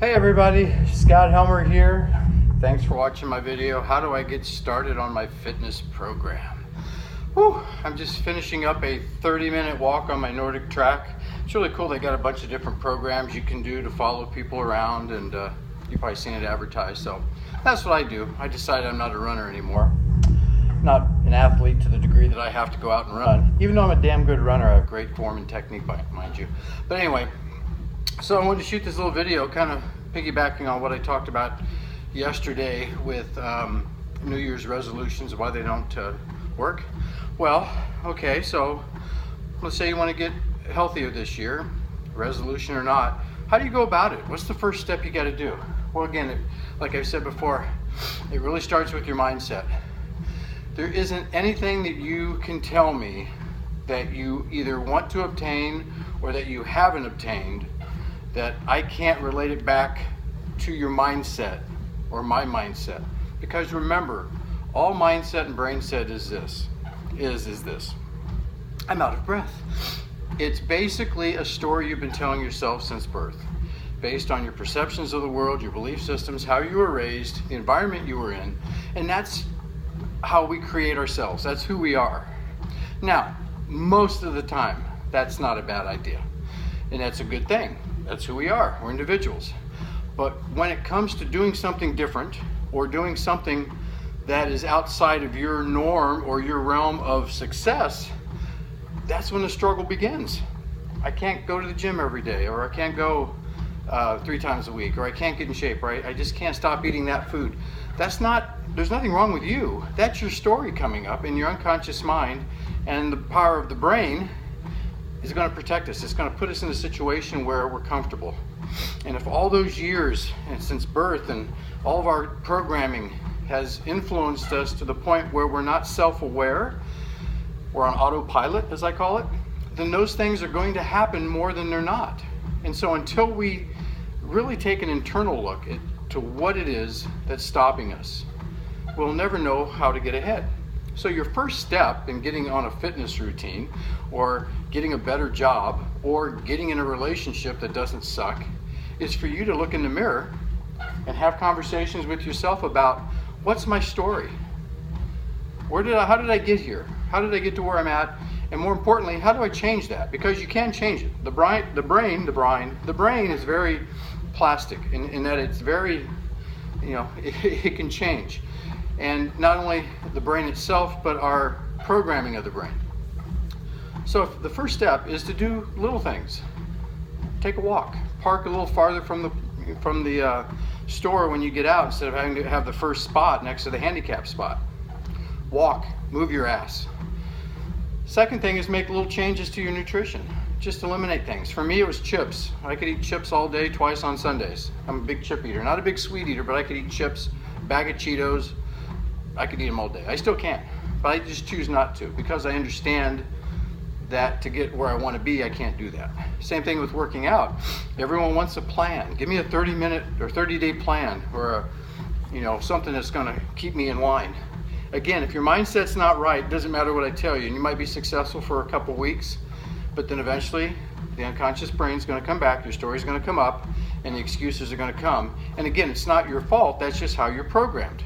Hey everybody, Scott Helmer here. Thanks for watching my video. How do I get started on my fitness program? Whew, I'm just finishing up a 30-minute walk on my Nordic track. It's really cool. They got a bunch of different programs you can do to follow people around, and you've probably seen it advertised. So that's what I do. I decided I'm not a runner anymore. Not an athlete to the degree that I have to go out and run. Even though I'm a damn good runner, I have great form and technique, mind you. But anyway, so I wanted to shoot this little video kind of piggybacking on what I talked about yesterday with New Year's resolutions, why they don't work. Well, okay, so let's say you want to get healthier this year, resolution or not. How do you go about it? What's the first step you got to do? Well, again, like I said before, it really starts with your mindset. There isn't anything that you can tell me that you either want to obtain or that you haven't obtained that I can't relate it back to your mindset or my mindset. Because remember, all mindset and brain set is this. I'm out of breath. It's basically a story you've been telling yourself since birth, based on your perceptions of the world, your belief systems, how you were raised, the environment you were in, and that's how we create ourselves. That's who we are. Now, most of the time, that's not a bad idea, and that's a good thing. That's who we are. We're individuals. But when it comes to doing something different or doing something that is outside of your norm or your realm of success, that's when the struggle begins. I can't go to the gym every day, or I can't go 3 times a week, or I can't get in shape, or I just can't stop eating that food. There's nothing wrong with you. That's your story coming up in your unconscious mind, and the power of the brain is going to protect us. It's going to put us in a situation where we're comfortable. And if all those years and since birth and all of our programming has influenced us to the point where we're not self-aware, we're on autopilot, as I call it, then those things are going to happen more than they're not. And so until we really take an internal look to what it is that's stopping us, we'll never know how to get ahead. So your first step in getting on a fitness routine, or getting a better job, or getting in a relationship that doesn't suck, is for you to look in the mirror and have conversations with yourself about, what's my story? How did I get here? How did I get to where I'm at? And more importantly, how do I change that? Because you can change it. The brain is very plastic in that it's very, it can change. And not only the brain itself, but our programming of the brain. So the first step is to do little things. Take a walk. Park a little farther from the store when you get out, instead of having to have the first spot next to the handicap spot. Walk. Move your ass. Second thing is make little changes to your nutrition. Just eliminate things. For me, it was chips. I could eat chips all day, twice on Sundays. I'm a big chip eater. Not a big sweet eater, but I could eat chips, bag of Cheetos. I could eat them all day. I still can, but I just choose not to, because I understand that to get where I want to be, I can't do that. Same thing with working out. Everyone wants a plan. Give me a 30-minute or 30-day plan, or something that's going to keep me in line. Again, if your mindset's not right, it doesn't matter what I tell you. And you might be successful for a couple weeks, but then eventually the unconscious brain's going to come back, your story's going to come up, and the excuses are going to come. And again, it's not your fault. That's just how you're programmed.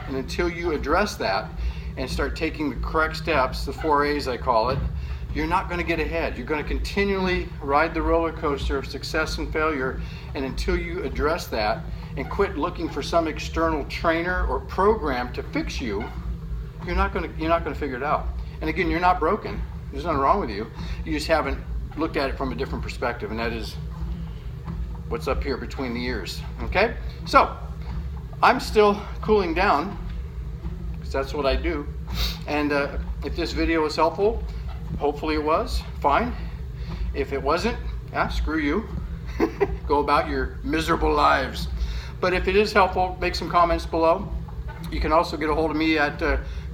And until you address that and start taking the correct steps, the 4 A's I call it, you're not going to get ahead. You're going to continually ride the roller coaster of success and failure. And until you address that and quit looking for some external trainer or program to fix you, you're not going to figure it out. And again, you're not broken. There's nothing wrong with you. You just haven't looked at it from a different perspective, and that is what's up here between the ears. Okay? So I'm still cooling down, because that's what I do. And if this video was helpful, hopefully it was, fine. If it wasn't, screw you. Go about your miserable lives. But if it is helpful, make some comments below. You can also get a hold of me at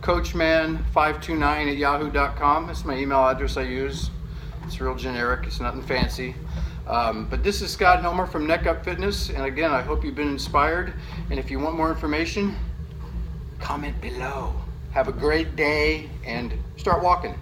coachman529@yahoo.com. That's my email address I use. It's real generic, it's nothing fancy. But this is Scott Helmer from Neck Up Fitness, and again, I hope you've been inspired. And if you want more information, comment below. Have a great day and start walking.